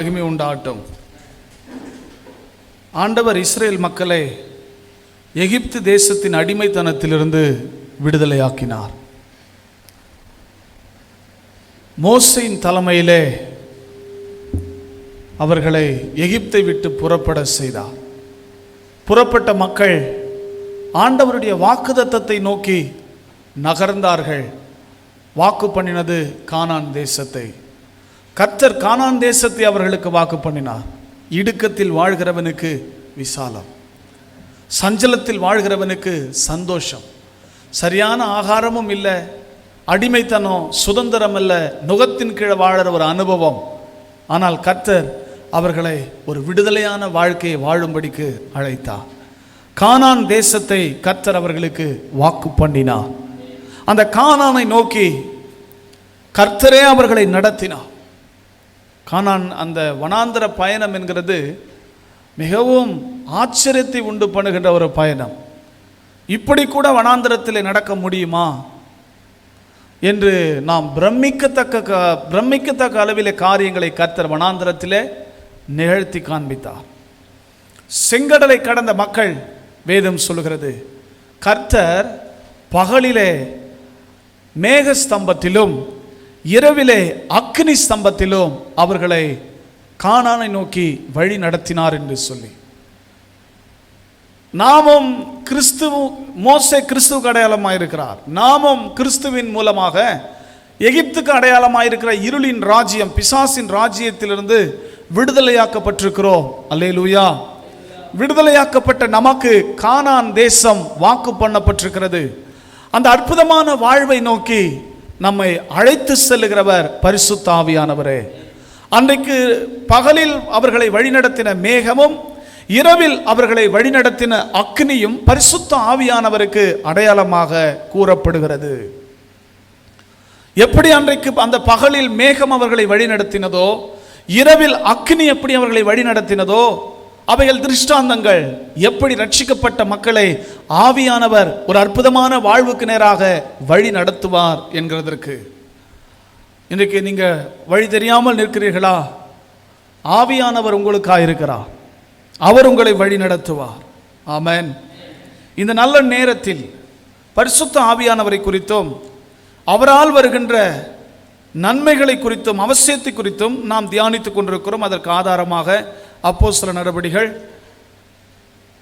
மகிமை உண்டாகட்டும். ஆண்டவர் இஸ்ரேல் மக்களை எகிப்து தேசத்தின் அடிமைத்தனத்திலிருந்து விடுதலையாக்கினார். மோசேயின் தலைமையிலே அவர்களை எகிப்தை விட்டு புறப்பட செய்தார். புறப்பட்ட மக்கள் ஆண்டவருடைய வாக்குத்தத்தத்தை நோக்கி நகர்ந்தார்கள். வாக்கு பண்ணினது கானான் தேசத்தை. கர்த்தர் கானான் தேசத்தை அவர்களுக்கு வாக்கு பண்ணினார். இடுக்கத்தில் வாழ்கிறவனுக்கு விசாலம், சஞ்சலத்தில் வாழ்கிறவனுக்கு சந்தோஷம். சரியான ஆகாரமும் இல்லை, அடிமைத்தனம், சுதந்திரம் அல்ல, நுகத்தின் கீழே வாழற ஒரு அனுபவம். ஆனால் கர்த்தர் அவர்களை ஒரு விடுதலையான வாழ்க்கையை வாழும்படிக்கு அழைத்தார். கானான் தேசத்தை கர்த்தர் அவர்களுக்கு வாக்கு பண்ணினார். அந்த கானானை நோக்கி கர்த்தரே அவர்களை நடத்தினார். கானான் அந்த வனாந்தர பயணம் என்கிறது மிகவும் ஆச்சரியத்தை உண்டு பண்ணுகின்ற ஒரு பயணம். இப்படி கூட வனாந்தரத்தில் நடக்க முடியுமா என்று நாம் பிரமிக்கத்தக்க அளவிலே காரியங்களை கர்த்தர் வனாந்தரத்திலே நிகழ்த்தி காண்பித்தார். செங்கடலை கடந்த மக்கள், வேதம் சொல்லுகிறது, கர்த்தர் பகலிலே மேகஸ்தம்பத்திலும் இரவிலே அக்னி ஸ்தம்பத்திலும் அவர்களை கானானை நோக்கி வழி நடத்தினார் என்று சொல்லி, நாமும் மோசே கிறிஸ்துவுக்கு அடையாளமாக இருக்கிறார். நாமும் கிறிஸ்துவின் மூலமாக எகிப்துக்கு அடையாளமாக இருக்கிற இருளின் ராஜ்யம், பிசாசின் ராஜ்யத்திலிருந்து விடுதலையாக்கப்பட்டிருக்கிறோம். அல்லேலூயா. விடுதலையாக்கப்பட்ட நமக்கு கானான் தேசம் வாக்கு பண்ணப்பட்டிருக்கிறது. அந்த அற்புதமான வாழ்வை நோக்கி நம்மை அழைத்து செல்லுகிறவர் பரிசுத்த ஆவியானவரே. அன்றைக்கு பகலில் அவர்களை வழிநடத்தின மேகமும் இரவில் அவர்களை வழிநடத்தின அக்னியும் பரிசுத்த ஆவியானவருக்கு அடையாளமாக கூறப்படுகிறது. எப்படி அன்றைக்கு அந்த பகலில் மேகம் அவர்களை வழிநடத்தினதோ, இரவில் அக்னி எப்படி அவர்களை வழிநடத்தினதோ, அவைகள் திருஷ்டாந்தங்கள். எப்படி ரட்சிக்கப்பட்ட மக்களை ஆவியானவர் ஒரு அற்புதமான வாழ்வுக்கு நேராக வழி நடத்துவார் என்கிறதற்கு. இன்றைக்கு நீங்க வழி தெரியாமல் நிற்கிறீர்களா? ஆவியானவர் உங்களுக்காக இருக்கிறார். அவர் உங்களை வழி நடத்துவார். ஆமென். இந்த நல்ல நேரத்தில் பரிசுத்த ஆவியானவரை குறித்தும் அவரால் வருகின்ற நன்மைகளை குறித்தும் அவசியத்தை குறித்தும் நாம் தியானித்துக் கொண்டிருக்கிறோம். அதற்கு ஆதாரமாக அப்போஸ்தலர் நடபடிகள்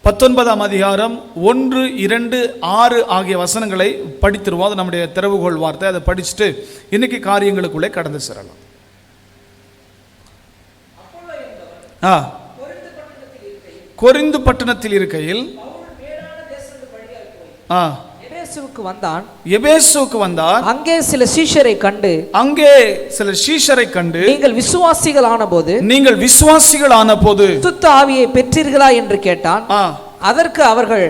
19ஆம் அதிகாரம் 1, 2, 6 ஆகிய வசனங்களை படித்திருவோம். அது நம்முடைய திறவுகோள் வார்த்தை. அதை படிச்சுட்டு இன்னைக்கு காரியங்களுக்குள்ளே கடந்து செல்லலாம். கொரிந்து பட்டணத்தில் இருக்கையில் எபேசுவுக்கு வந்தார். அங்கே சில சீஷரை கண்டு நீங்கள் விசுவாசிகள் ஆன போது பரிசுத்த ஆவியை பெற்றீர்களா என்று கேட்டான். அதற்கு அவர்கள்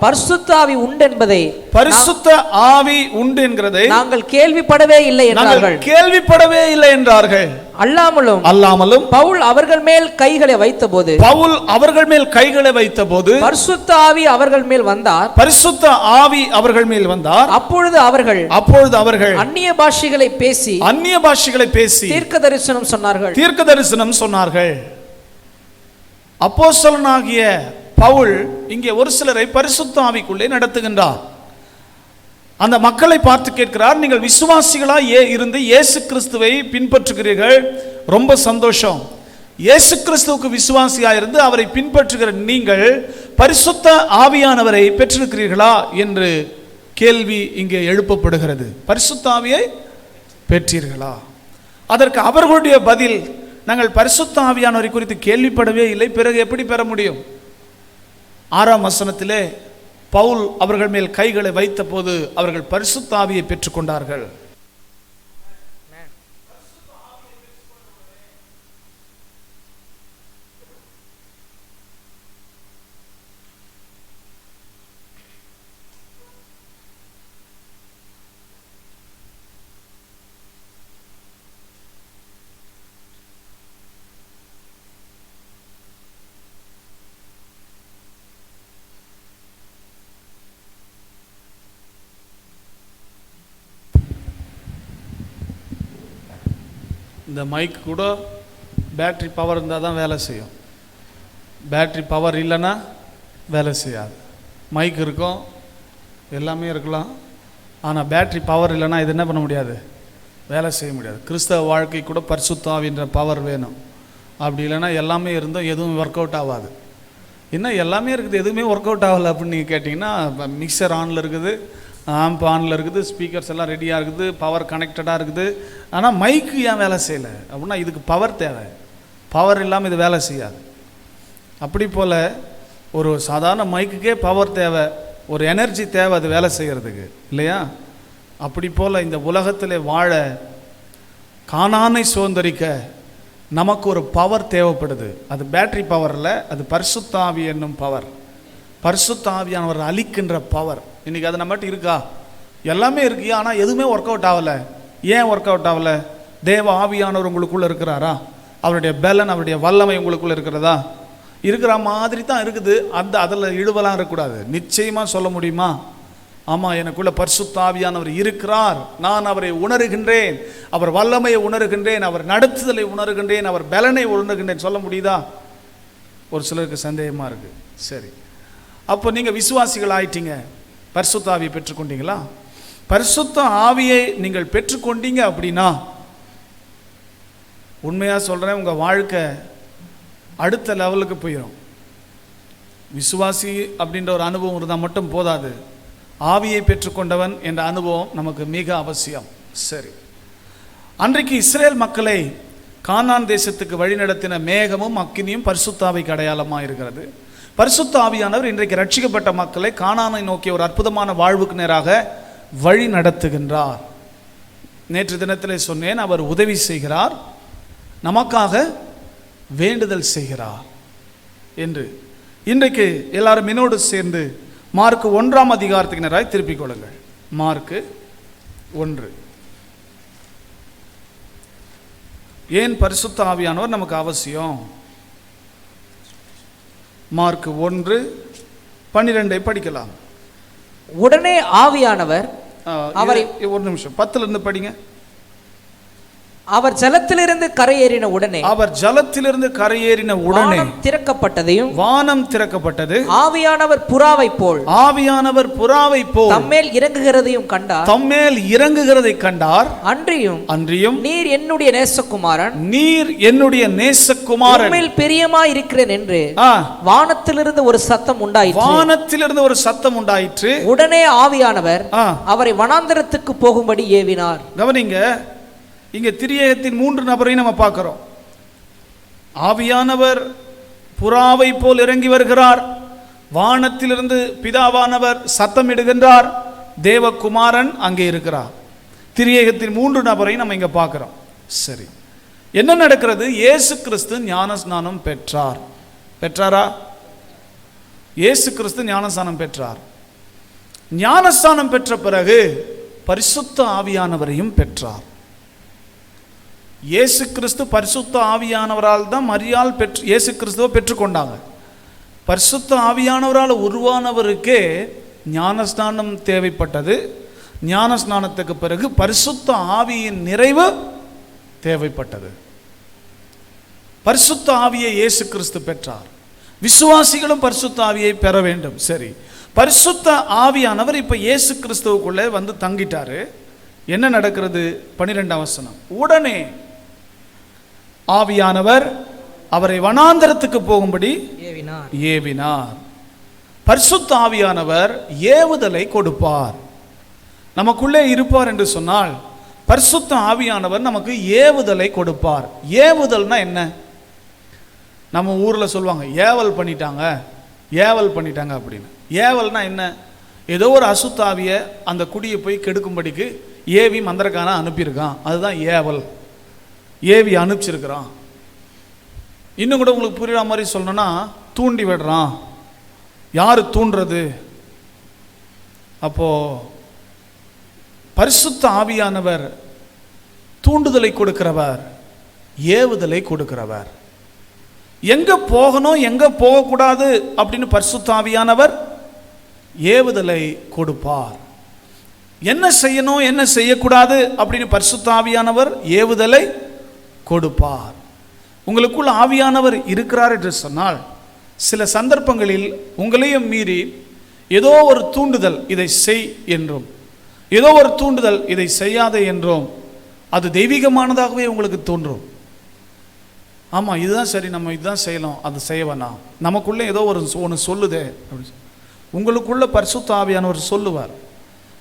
பரிசுத்த ஆவி உண்டு என்கிறதை நாங்கள் கேள்விப்படவே இல்லை என்றார்கள். அல்லாமலும் பவுல் அவர்கள் மேல் கைகளை வைத்தபோது பரிசுத்த ஆவி அவர்கள் மேல் வந்தார். அப்பொழுது அவர்கள் அந்நிய பாஷைகளை பேசி தீர்க்க தரிசனம் சொன்னார்கள். அப்போஸ்தலனாகிய பவுல் இங்கே ஒரு சிலரை பரிசுத்த ஆவிக்குள்ளே நடத்துகின்றார். அந்த மக்களை பார்த்து கேட்கிறார், நீங்கள் விசுவாசிகளா இருந்து இயேசு கிறிஸ்துவை பின்பற்றுகிறீர்கள், ரொம்ப சந்தோஷம். இயேசு கிறிஸ்துவுக்கு விசுவாசியா இருந்து அவரை பின்பற்றுகிற நீங்கள் பரிசுத்த ஆவியானவரை பெற்றிருக்கிறீர்களா என்று கேள்வி இங்கே எழுப்பப்படுகிறது. பரிசுத்த ஆவியை பெற்றீர்களா? அதற்கு அவர்களுடைய பதில், நாங்கள் பரிசுத்த ஆவியானவரை குறித்து கேள்விப்படவே இல்லை, பிறகு எப்படி பெற முடியும்? 6ஆம் வசனத்திலே பவுல் அவர்கள் மேல் கைகளை வைத்த போது அவர்கள் பரிசுத்த ஆவியை பெற்றுக்கொண்டார்கள். இந்த மைக் கூட பேட்ரி பவர் இருந்தால் தான் வேலை செய்யும். பேட்ரி பவர் இல்லைன்னா வேலை செய்யாது. மைக் இருக்கும், எல்லாமே இருக்கலாம், ஆனால் பேட்ரி பவர் இல்லைன்னா இது என்ன பண்ண முடியாது, வேலை செய்ய முடியாது. கிறிஸ்தவ வாழ்க்கை கூட பரிசுத்த ஆவின்ற பவர் வேணும். அப்படி இல்லைன்னா எல்லாமே இருந்தும் எதுவும் ஒர்க் அவுட் ஆகாது. இன்னும் எல்லாமே இருக்குது, எதுவுமே ஒர்க் அவுட் ஆகலை அப்படின்னு நீங்கள் கேட்டிங்கன்னா, மிக்சர் ஆனில் இருக்குது, ஆம்ப் ஆனில் இருக்குது, ஸ்பீக்கர்ஸ் எல்லாம் ரெடியாக இருக்குது, பவர் கனெக்டடாக இருக்குது, ஆனால் மைக்கு ஏன் வேலை செய்யலை அப்படின்னா இதுக்கு பவர் தேவை. பவர் இல்லாமல் இது வேலை செய்யாது. அப்படி போல் ஒரு சாதாரண மைக்குக்கே பவர் தேவை, ஒரு எனர்ஜி தேவை அது வேலை செய்கிறதுக்கு, இல்லையா? அப்படி போல் இந்த உலகத்தில் வாழ, கானானை சுதந்தரிக்க நமக்கு ஒரு பவர் தேவைப்படுது. அது பேட்டரி பவர் இல்லை, அது பரிசுத்த ஆவி என்னும் பவர். பரிசுத்த ஆவியானவர் அளிக்கின்ற பவர். இன்றைக்கி அது நம்மகிட்ட இருக்கா? எல்லாமே இருக்கு, ஆனால் எதுவுமே ஒர்க் அவுட் ஆகலை. ஏன் ஒர்க் அவுட் ஆகலை? தேவ ஆவியானவர் உங்களுக்குள்ளே இருக்கிறாரா? அவருடைய பலன், அவருடைய வல்லமை உங்களுக்குள்ளே இருக்கிறதா? இருக்கிற மாதிரி தான் இருக்குது. அதில் இழுவலாம் இருக்கக்கூடாது. நிச்சயமாக சொல்ல முடியுமா? ஆமாம், எனக்குள்ள பரிசுத்த ஆவியானவர் இருக்கிறார், நான் அவரை உணர்கின்றேன், அவர் வல்லமையை உணர்கின்றேன், அவர் நடத்துதலை உணர்கின்றேன், அவர் பலனை உணர்கின்றேன் சொல்ல முடியுதா? ஒரு சிலருக்கு சந்தேகமாக இருக்குது. சரி, அப்போ நீங்கள் விசுவாசிகள் ஆயிட்டீங்க, பரிசுத்த ஆவியை பெற்றுக்கொண்டீங்களா? பரிசுத்த ஆவியை நீங்கள் பெற்றுக்கொண்டீங்க அப்படின்னா, உண்மையாக சொல்கிறேன், உங்கள் வாழ்க்கை அடுத்த லெவலுக்கு போயிடும். விசுவாசி அப்படின்ற ஒரு அனுபவம் இருந்தால் மட்டும் போதாது, ஆவியை பெற்றுக்கொண்டவன் என்ற அனுபவம் நமக்கு மிக அவசியம். சரி, அன்றைக்கு இஸ்ரேல் மக்களை கானான் தேசத்துக்கு வழிநடத்தின மேகமும் அக்கினியும் பரிசுத்த ஆவிக்கு அடையாளமாக இருக்கிறது. பரிசுத்த ஆவியானவர் இன்றைக்கு ரட்சிக்கப்பட்ட மக்களை கானானை நோக்கிய ஒரு அற்புதமான வாழ்வுக்கு நேராக வழி நடத்துகின்றார். நேற்று தினத்திலே சொன்னேன், அவர் உதவி செய்கிறார், நமக்காக வேண்டுதல் செய்கிறார் என்று. இன்றைக்கு எல்லாரும் என்னோடு சேர்ந்து மார்க்கு 1ஆம் அதிகாரத்துக்கு நேராக திருப்பிக் கொள்ளுங்கள். மார்க்கு 1. ஏன் பரிசுத்த ஆவியானவர் நமக்கு அவசியம்? மார்க்கு 1:12 படிக்கலாம். உடனே ஆவியானவர் அவரை, ஒரு நிமிஷம், 10ல இருந்து படிங்க. அவர் ஜலத்திலிருந்து கரையேறின உடனே, அவர் ஜலத்திலிருந்து கரையேறின உடனே திறக்கப்பட்டதையும், வானம் திறக்கப்பட்டது, ஆவியானவர் புறாவை போல் தம்மேல் இறங்குகிறதையும் கண்டார். தம்மேல் இறங்குகிறதை கண்டார். அன்றியும் நீர் என்னுடைய நேசகுமாரன், உம்மேல் பிரியமாய் இருக்கிறேன் என்று வானத்திலிருந்து ஒரு சத்தம் உண்டாயிற்று. உடனே ஆவியானவர் அவரை வனாந்தரத்துக்கு போகும்படி ஏவினார். கவனிங்க, இங்கே திரியேகத்தின் 3 நபரையும் நம்ம பார்க்கிறோம். ஆவியானவர் புறாவை போல் இறங்கி வருகிறார், வானத்திலிருந்து பிதாவானவர் சத்தமிடுகின்றார், தேவகுமாரன் அங்கே இருக்கிறார். திரியேகத்தின் 3 நபரையும் நம்ம இங்கே பார்க்கிறோம். சரி, என்ன நடக்கிறது? இயேசு கிறிஸ்து ஞானஸ்நானம் பெற்றாரா? இயேசு கிறிஸ்து ஞானஸ்நானம் பெற்றார். ஞானஸ்நானம் பெற்ற பிறகு பரிசுத்த ஆவியானவரையும் பெற்றார். இயேசு கிறிஸ்து பரிசுத்த ஆவியானவரால் தான் மரியாள் இயேசு கிறிஸ்துவை பெற்றுக்கொண்டாங்க. பரிசுத்த ஆவியானவரால் உருவானவருக்கே ஞானஸ்நானம் தேவைப்பட்டது. ஞானஸ்நானத்துக்கு பிறகு பரிசுத்த ஆவியின் நிறைவு தேவைப்பட்டது. பரிசுத்த ஆவியை இயேசு கிறிஸ்து பெற்றார். விசுவாசிகளும் பரிசுத்த ஆவியை பெற வேண்டும். சரி, பரிசுத்த ஆவியானவர் இப்ப இயேசு கிறிஸ்துவுக்குள்ளே வந்து தங்கிட்டாரு. என்ன நடக்கிறது? 12ஆம் வசனம். உடனே ஆவியானவர் அவரை வனாந்தரத்துக்கு போகும்படி ஏவினார். பரிசுத்த ஆவியானவர் ஏவுதலை கொடுப்பார். நமக்குள்ளே இருப்பார் என்று சொன்னால் பரிசுத்த ஆவியானவர் நமக்கு ஏவுதலை கொடுப்பார். ஏவுதல்னா என்ன? நம்ம ஊரில் சொல்லுவாங்க, ஏவல் பண்ணிட்டாங்க அப்படின்னு. ஏவல்னா என்ன? ஏதோ ஒரு அசுத்தாவியை அந்த குடியை போய் கெடுக்கும்படிக்கு ஏவி மந்திரக்காரன் அனுப்பியிருக்கான், அதுதான் ஏவல். ஏவி அனுப்பிச்சிருக்கிறான். இன்னும் கூட உங்களுக்கு புரியுற மாதிரி சொல்லணும்னா, தூண்டி விடுறான். யார் தூண்டுறது? அப்போ பரிசுத்த ஆவியானவர் தூண்டுதலை கொடுக்கிறவர், ஏவுதலை கொடுக்கிறவர். எங்க போகணும் எங்க போகக்கூடாது அப்படின்னு பரிசுத்த ஆவியானவர் ஏவுதலை கொடுப்பார். என்ன செய்யணும் என்ன செய்யக்கூடாது அப்படின்னு பரிசுத்த ஆவியானவர் ஏவுதலை கொடுப்பார். உங்களுக்குள் ஆவியானவர் இருக்கிறார் என்று சொன்னால் சில சந்தர்ப்பங்களில் உங்களையும் மீறி ஏதோ ஒரு தூண்டுதல் இதை செய் என்றும், ஏதோ ஒரு தூண்டுதல் இதை செய்யாதே என்றும் அது தெய்வீகமானதாகவே உங்களுக்கு தோன்றும். ஆமாம், இதுதான் சரி, நம்ம இதுதான் செய்யலாம், அது செய்ய வேணாம், நமக்குள்ளே ஏதோ ஒன்று சொல்லுதே அப்படின்னு உங்களுக்குள்ள பரிசுத்த ஆவியானவர் சொல்லுவார்.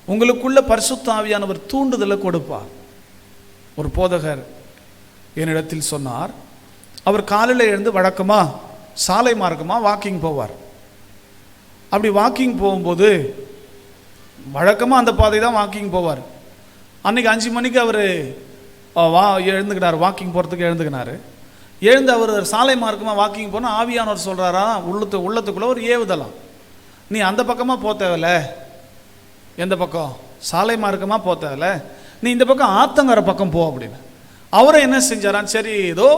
உங்களுக்குள்ள பரிசுத்த ஆவியானவர் தூண்டுதலை கொடுப்பார். ஒரு போதகர் என்னிடத்தில் சொன்னார், அவர் காலையில் எழுந்து வழக்கமாக சாலை மார்க்கமாக வாக்கிங் போவார். அப்படி வாக்கிங் போகும்போது வழக்கமாக அந்த பாதை தான் வாக்கிங் போவார். அன்றைக்கி 5 மணிக்கு அவர் எழுந்துக்கினார், வாக்கிங் போகிறதுக்கு எழுந்துக்கினார். எழுந்து அவர் சாலை மார்க்கமாக வாக்கிங் போனால் ஆவியானவர் சொல்கிறாரா, உள்ளத்துக்குள்ளே ஒரு ஏவுதலாம், நீ அந்த பக்கமாக போக தேவையில்ல, எந்த பக்கம் சாலை மார்க்கமாக போக தேவையில்ல, நீ இந்த பக்கம் ஆத்தங்கரை பக்கம் போ அப்படின்னு. அவரை என்ன செஞ்சாரான், சரி ஏதோ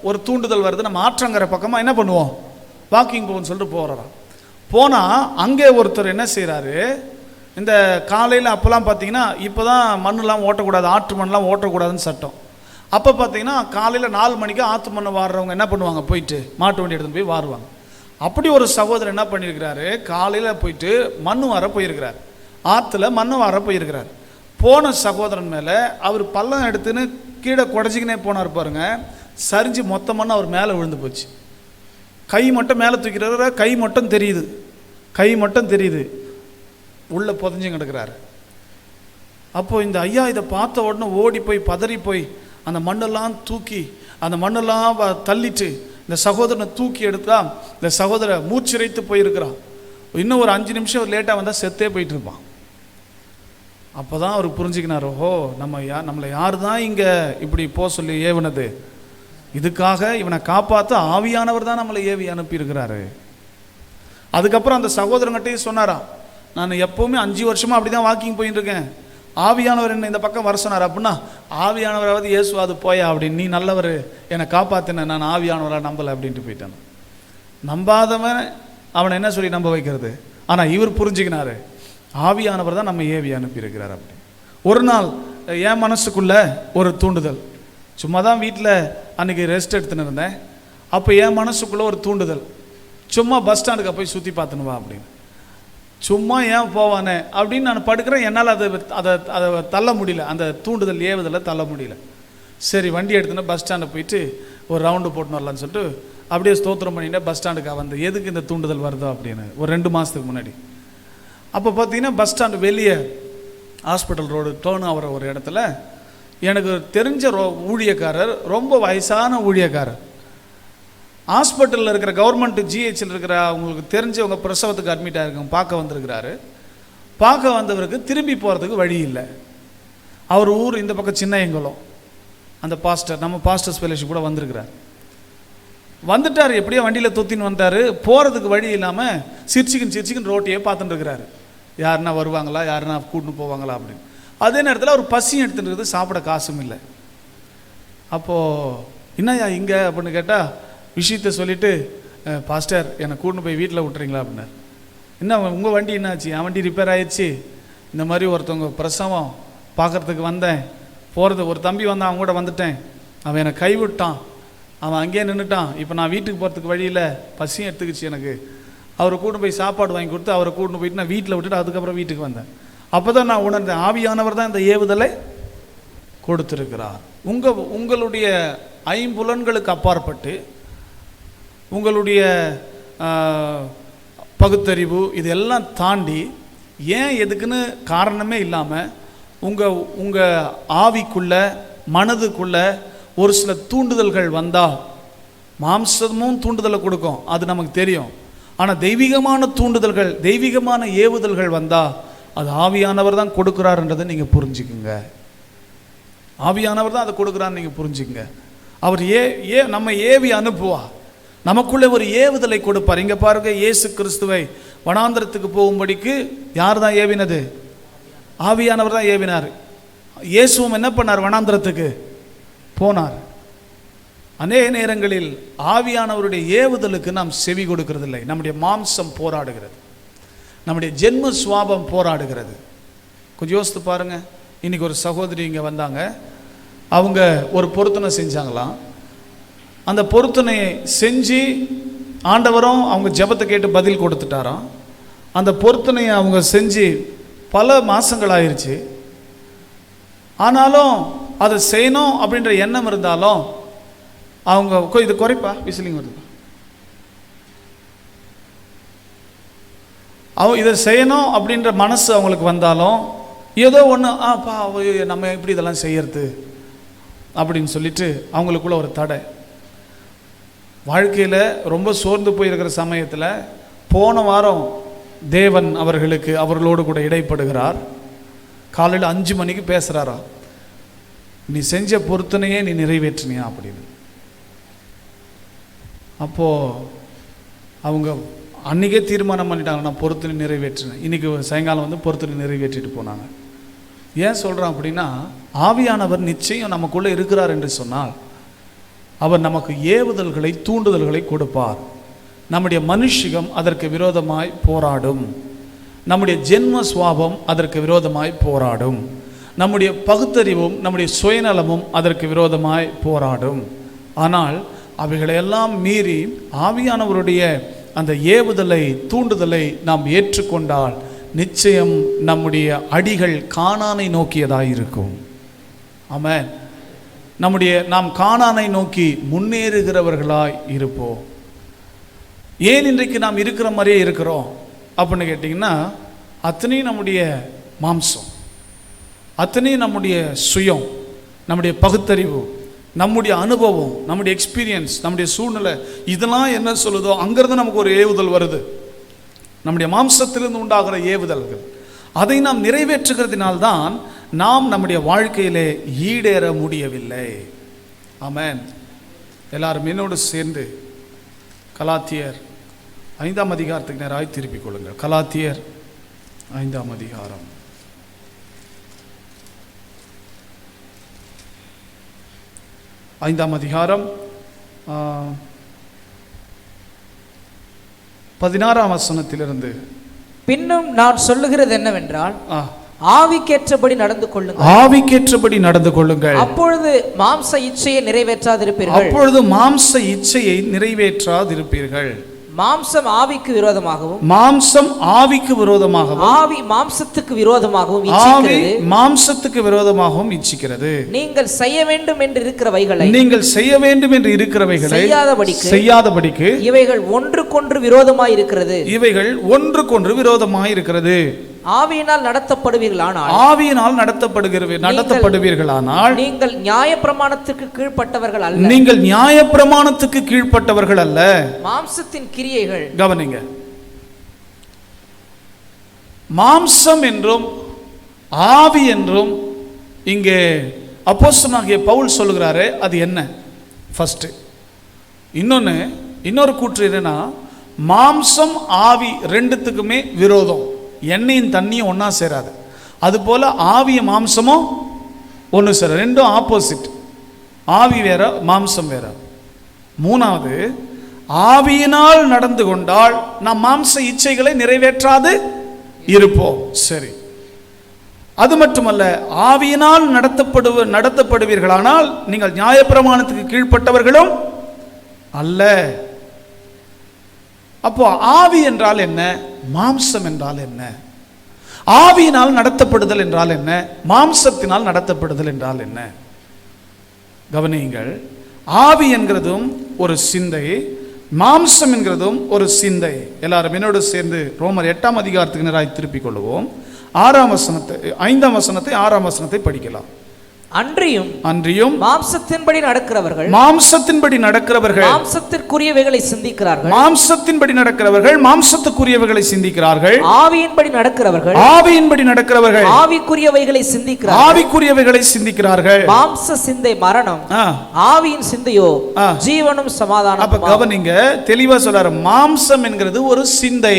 ஒரு தூண்டுதல் வருது, நம்ம ஆற்றங்கரை பக்கமாக என்ன பண்ணுவோம், வாக்கிங் போகணும்னு சொல்லிட்டு போகிறாராம். போனால் அங்கே ஒருத்தர் என்ன செய்கிறாரு, இந்த காலையில் அப்போல்லாம் பார்த்தீங்கன்னா இப்போ தான் மண்ணெலாம் ஓட்டக்கூடாது, ஆற்று மண்ணெலாம் ஓட்டக்கூடாதுன்னு சட்டம். அப்போ பார்த்தீங்கன்னா காலையில் 4 மணிக்கு ஆற்று மண்ணை வாடுறவங்க என்ன பண்ணுவாங்க, போயிட்டு மாட்டு வண்டி எடுத்துன்னு போய் வாருவாங்க. அப்படி ஒரு சகோதரர் என்ன பண்ணியிருக்கிறாரு, காலையில் போயிட்டு மண் வார போயிருக்கிறார், ஆற்றுல மண் வார போயிருக்கிறார். போன சகோதரன் மேலே அவர் பள்ளம் எடுத்துன்னு கீழே குடச்சிக்கினே போனார் பாருங்க, சரிஞ்சு மொத்த மண்ணு அவர் மேலே விழுந்து போச்சு. கை மட்டும் மேலே தூக்கிறாரு, கை மட்டும் தெரியுது, கை மட்டும் தெரியுது, உள்ளே புதஞ்சு கிடக்கிறாரு. அப்போது இந்த ஐயா இதை பார்த்த உடனே ஓடி போய் பதறி போய் அந்த மண்ணெல்லாம் தூக்கி அந்த மண்ணெல்லாம் தள்ளிட்டு இந்த சகோதரனை தூக்கி எடுத்தா இந்த சகோதர மூச்சிறைத்து போயிருக்கிறான். இன்னும் ஒரு 5 நிமிஷம் லேட்டாக வந்தால் செத்தே போயிட்டு இருப்பான். அப்போ தான் அவர் புரிஞ்சுக்கினார், ஓஹோ நம்மளை யார் தான் இங்கே இப்படி போக சொல்லி ஏவினது, இதுக்காக இவனை காப்பாற்ற ஆவியானவர் தான் நம்மளை ஏவி அனுப்பியிருக்கிறாரு. அதுக்கப்புறம் அந்த சகோதரங்கிட்டையும் சொன்னாராம், நான் எப்போவுமே 5 வருஷமாக அப்படி தான் வாக்கிங் போயிட்டு இருக்கேன், ஆவியானவர் என்ன இந்த பக்கம் வர சொன்னார். அப்படின்னா ஆவியானவராவது இயேசுவாது போயா அப்படின்னு, நீ நல்லவர் என்னை காப்பாற்றின, நான் ஆவியானவராக நம்பலை அப்படின்ட்டு போயிட்டான். நம்பாதவன் அவனை என்ன சொல்லி நம்ப வைக்கிறது. ஆனால் இவர் புரிஞ்சுக்கினாரு, ஆவியானவர் தான் நம்ம ஏவி அனுப்பியிருக்கிறார் அப்படி. ஒரு நாள் என் மனசுக்குள்ள ஒரு தூண்டுதல், சும்மா தான் வீட்டில் அன்றைக்கி ரெஸ்ட் எடுத்துன்னு இருந்தேன். அப்போ என் மனசுக்குள்ளே ஒரு தூண்டுதல், சும்மா பஸ் ஸ்டாண்டுக்கு போய் சுற்றி பார்த்துன்னு வா அப்படின்னு. சும்மா ஏன் போவானே அப்படின்னு நான் படுக்கிறேன், என்னால் அதை தள்ள முடியல, அந்த தூண்டுதல் ஏவுதலை தள்ள முடியல. சரி வண்டி எடுத்துன்னு பஸ் ஸ்டாண்டை போயிட்டு ஒரு ரவுண்டு போட்டுன்னு வரலான்னு சொல்லிட்டு அப்படியே ஸ்தோத்திரம் பண்ணிட்டு பஸ் ஸ்டாண்டுக்காக வந்து, எதுக்கு இந்த தூண்டுதல் வருதோ அப்படின்னு ஒரு 2 மாதத்துக்கு முன்னாடி. அப்போ பார்த்தீங்கன்னா பஸ் ஸ்டாண்டு வெளியே ஹாஸ்பிட்டல் ரோடு டோன் ஆகிற ஒரு இடத்துல எனக்கு தெரிஞ்ச ஊழியக்காரர், ரொம்ப வயசான ஊழியக்காரர், ஹாஸ்பிட்டலில் இருக்கிற கவர்மெண்ட் ஜிஹெச்சில் இருக்கிற அவங்களுக்கு தெரிஞ்சவங்க பிரசவத்துக்கு அட்மிட் ஆகிருக்கவங்க பார்க்க வந்திருக்கிறாரு. பார்க்க வந்தவருக்கு திரும்பி போகிறதுக்கு வழி இல்லை. அவர் ஊர் இந்த பக்கம் சின்னையங்குளம். அந்த பாஸ்டர், நம்ம பாஸ்டர்ஸ் ஃபெலோஷிப் கூட வந்திருக்கிறார். வந்துட்டார், எப்படியோ வண்டியில் தொத்தின்னு வந்தார். போகிறதுக்கு வழி இல்லாமல் சிரிச்சிக்கின்னு ரோட்டையே பார்த்துட்டு இருக்கிறாரு, யாருன்னா வருவாங்களா, யாருன்னா கூட்டின்னு போவாங்களா அப்படின்னு. அதே நேரத்தில் அவர் பசியும் எடுத்துகிட்டு இருக்குது, சாப்பிட காசும் இல்லை. அப்போது என்னையா இங்கே அப்படின்னு கேட்டால் விஷயத்தை சொல்லிவிட்டு, பாஸ்டர் என்னை கூட்டின்னு போய் வீட்டில் விட்டுறீங்களா அப்படின்னார். என்ன உங்கள் வண்டி என்னாச்சு? என் வண்டி ரிப்பேர் ஆயிடுச்சு, இந்த மாதிரி ஒருத்தவங்க பிரசவம் பார்க்குறதுக்கு வந்தேன், போகிறது ஒரு தம்பி வந்தான், அவங்க கூட வந்துட்டேன், அவன் என்னை கைவிட்டான், அவன் அங்கேயே நின்றுட்டான், இப்போ நான் வீட்டுக்கு போகிறதுக்கு வழியில் பசியும் எடுத்துக்கிச்சு எனக்கு. அவரை கூட்டின்னு போய் சாப்பாடு வாங்கி கொடுத்து அவரை கூட்டின்னு போயிட்டு நான் வீட்டில் விட்டுட்டு அதுக்கப்புறம் வீட்டுக்கு வந்தேன். அப்போ தான் நான் உணர்ந்தேன், ஆவியானவர் தான் இந்த ஏவுதலை கொடுத்துருக்கிறார். உங்களுடைய ஐம்புலன்களுக்கு அப்பாற்பட்டு உங்களுடைய பகுத்தறிவு இதெல்லாம் தாண்டி, ஏன் எதுக்குன்னு காரணமே இல்லாமல் உங்கள் ஆவிக்குள்ள மனதுக்குள்ள ஒரு சில தூண்டுதல்கள் வந்தால், மாம்சமும் தூண்டுதலை கொடுக்கும், அது நமக்கு தெரியும். ஆனால் தெய்வீகமான தூண்டுதல்கள், தெய்வீகமான ஏவுதல்கள் வந்தால் அது ஆவியானவர் தான் கொடுக்குறாருன்றதை நீங்கள் புரிஞ்சுக்குங்க. ஆவியானவர் தான் அதை கொடுக்குறான்னு நீங்கள் புரிஞ்சுக்குங்க. அவர் நம்ம ஏவி அனுப்புவா, நமக்குள்ளே ஒரு ஏவுதலை கொடுப்பார். இங்கே பாருங்க, இயேசு கிறிஸ்துவை வனாந்திரத்துக்கு போகும்படிக்கு யார் தான் ஏவினது? ஆவியானவர் தான் ஏவினார். இயேசுவும் என்ன பண்ணார்? வனாந்திரத்துக்கு போனார். அநேக நேரங்களில் ஆவியானவருடைய ஏவுதலுக்கு நாம் செவி கொடுக்கறதில்லை. நம்முடைய மாம்சம் போராடுகிறது, நம்முடைய ஜென்ம சுவாபம் போராடுகிறது. கொஞ்சம் யோசித்து பாருங்க. இன்னைக்கு ஒரு சகோதரி இங்கே வந்தாங்க, அவங்க ஒரு பொருத்தனை செஞ்சாங்களாம். அந்த பொருத்தனையை செஞ்சு ஆண்டவரும் அவங்க ஜெபத்தை கேட்டு பதில் கொடுத்துட்டாராம். அந்த பொருத்தனையை அவங்க செஞ்சு பல மாதங்கள் ஆயிடுச்சு. ஆனாலும் அதை செய்யணும் அப்படின்ற எண்ணம் இருந்தாலும் அவங்க இது குறைப்பா விசிலிங் வருது, இதை செய்யணும் அப்படின்ற மனசு அவங்களுக்கு வந்தாலும் ஏதோ ஒன்று நம்ம எப்படி இதெல்லாம் செய்யறது அப்படின்னு சொல்லிட்டு அவங்களுக்குள்ள ஒரு தடை. வாழ்க்கையில் ரொம்ப சோர்ந்து போயிருக்கிற சமயத்தில் போன வாரம் தேவன் அவர்களோடு கூட இடைப்படுகிறார். காலையில் 5 மணிக்கு பேசுகிறாரா, நீ செஞ்ச பொருத்தனையே நீ நிறைவேற்றினியா அப்படின்னு. அப்போது அவங்க அன்றைக்கே தீர்மானம் பண்ணிட்டாங்க, நான் பொருத்தனை நிறைவேற்றினேன். இன்றைக்கி சாயங்காலம் வந்து பொருத்தனை நிறைவேற்றிட்டு போனாங்க. ஏன் சொல்கிறோம் அப்படின்னா, ஆவியானவர் நிச்சயம் நமக்குள்ளே இருக்கிறார் என்று சொன்னால் அவர் நமக்கு ஏவுதல்களை தூண்டுதல்களை கொடுப்பார். நம்முடைய மனுஷிகம் அதற்கு விரோதமாய் போராடும், நம்முடைய ஜென்ம சுவாபம் அதற்கு விரோதமாய் போராடும், நம்முடைய பகுத்தறிவும் நம்முடைய சுயநலமும் அதற்கு விரோதமாய் போராடும். ஆனால் அவைகளையெல்லாம் மீறி ஆவியானவருடைய அந்த ஏவுதலை தூண்டுதலை நாம் ஏற்றுக்கொண்டால் நிச்சயம் நம்முடைய அடிகள் கானானை நோக்கியதாக இருக்கும். ஆமென். நாம் கானானை நோக்கி முன்னேறுகிறவர்களாய் இருப்போம். ஏன் இன்றைக்கு நாம் இருக்கிற மாதிரியே இருக்கிறோம் அப்படின்னு கேட்டிங்கன்னா, அத்தனையும் நம்முடைய மாம்சம், அத்தனையும் நம்முடைய சுயம், நம்முடைய பகுத்தறிவு, நம்முடைய அனுபவம், நம்முடைய எக்ஸ்பீரியன்ஸ், நம்முடைய சூழ்நிலை, இதெல்லாம் என்ன சொல்லுதோ அங்கிருந்து நமக்கு ஒரு ஏவுதல் வருது. நம்முடைய மாம்சத்திலிருந்து உண்டாகிற ஏவுதல்கள், அதை நாம் நிறைவேற்றுகிறதினால்தான் நாம் நம்முடைய வாழ்க்கையிலே ஈடேற முடியவில்லை. ஆமென். எல்லாரும் என்னோடு சேர்ந்து கலாத்தியர் 5ஆம் அதிகாரத்துக்கு நேராய் திருப்பிக் கொள்ளுங்கள். கலாத்தியர் 5ஆம் அதிகாரம் 5ஆம் அதிகாரம் 16ஆம் வசனத்திலிருந்து. பின்னும் நான் சொல்லுகிறது என்னவென்றால், ஆவிக்கேற்றபடி நடந்து கொள்ளுங்கள், ஆவிக்கேற்றபடி நடந்து கொள்ளுங்கள், அப்பொழுது மாம்ச இச்சையை நிறைவேற்றாதிருப்பீர்கள், அப்பொழுது மாம்ச இச்சையை நிறைவேற்றாதிருப்பீர்கள். மாம்சம் ஆவிக்கு விரோதமாகவும், மாம்சம் ஆவிக்கு விரோதமாகவும், ஆவி மாம்சத்துக்கு விரோதமாகவும், ஆவி மாம்சத்துக்கு விரோதமாகவும் இச்சிக்கிறது. நீங்கள் செய்ய வேண்டும் என்று இருக்கிறவைகளை, நீங்கள் செய்ய வேண்டும் என்று இருக்கிறவைகளை செய்யாதபடிக்கு இவைகள் ஒன்றுக்கொன்று விரோதமாய் இருக்கிறது, இவைகள் ஒன்றுக்கொன்று விரோதமாய் இருக்கிறது. ஆவியினால் நடத்தப்படுவீர்களானால், ஆவியினால் நடத்தப்படுவீர்களானால் நீங்கள் நியாயப்பிரமாணத்துக்கு கீழ்ப்பட்டவர்கள் அல்ல, நீங்கள் நியாயப்பிரமாணத்துக்கு கீழ்ப்பட்டவர்கள் அல்ல. மாம்சத்தின் கிரியைகள், கவனிங்க, மாம்சம் என்றும் ஆவி என்றும் இங்கே அப்போஸ்தலனாகிய பவுல் சொல்லுகிறாரே, அது என்ன? ஃபர்ஸ்ட் இன்னொரு கூற்று என்னன்னா, மாம்சம் ஆவி ரெண்டுத்துக்குமே விரோதம். எண்ணெயும் தண்ணியும் ஒன்றா சேராது. அதுபோல் ஆவிய மாம்சமும் ஒன்று சேர, ரெண்டும் ஆப்போசிட். ஆவி வேற, மாம்சம் வேற. மூணாவது, ஆவியினால் நடந்து கொண்டால் நாம் மாம்ச இச்சைகளை நிறைவேற்றாது இருப்போம். சரி, அது மட்டுமல்ல, ஆவியினால் நடத்தப்படுவீர்களானால் நீங்கள் நியாயப்பிரமாணத்துக்கு கீழ்ப்பட்டவர்களும் அல்ல. அப்போ ஆவி என்றால் என்ன, மாம்சம் என்றால் என்ன? ஆவியினால் நடத்தப்படுதல் என்றால் என்ன, மாம்சத்தினால் நடத்தப்படுதல் என்றால் என்ன? கவனியுங்கள். ஆவி என்கிறதும் ஒரு சிந்தை, மாம்சம் என்கிறதும் ஒரு சிந்தை. எல்லாரும் என்னோடு சேர்ந்து ரோமர் 8ஆம் அதிகாரத்துக்கு நேராக திருப்பிக் கொள்வோம். 5ஆம் வசனத்தை 6ஆம் வசனத்தை படிக்கலாம். அன்றியும் மாம்சத்தின்படி நடக்கிறவர்கள் மாம்சத்திற்குரியவைகளை சிந்திக்கிறார்கள், மாம்சத்தின்படி நடக்கிறவர்கள் மாம்சத்துக்குரியவைகளை சிந்திக்கிறார்கள், ஆவியின்படி நடக்கிறவர்கள் ஆவிக்குரியவைகளை சிந்திக்கிறார்கள். மாம்ச சிந்தை மரணம், ஆவியின் சிந்தையோ ஜீவனும் சமாதானம். அப்ப கவனிங்க, தெளிவா சொல்றாரு. மாம்சம் என்கிறது ஒரு சிந்தை.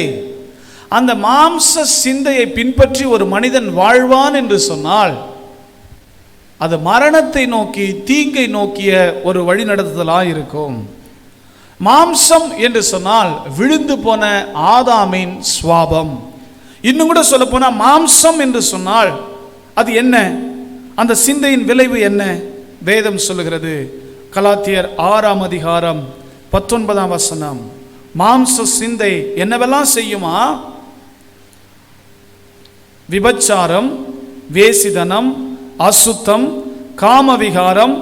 அந்த மாம்ச சிந்தையை பின்பற்றி ஒரு மனிதன் வாழ்வான் என்று சொன்னால் அது மரணத்தை நோக்கி, தீங்கை நோக்கிய ஒரு வழிநடத்துதலாக இருக்கும். மாம்சம் என்று சொன்னால் விழுந்து போன ஆதாமின் சுவாபம். இன்னும் கூட சொல்ல போனால் மாம்சம் என்று சொன்னால் அது என்ன, அந்த சிந்தையின் விளைவு என்ன? வேதம் சொல்லுகிறது, கலாத்தியர் 6ஆம் அதிகாரம் 19ஆம் வசனம். மாம்ச சிந்தை என்னவெல்லாம் செய்யுமா? விபச்சாரம், வேசிதனம், அசுத்தம், காமவிகாரம்,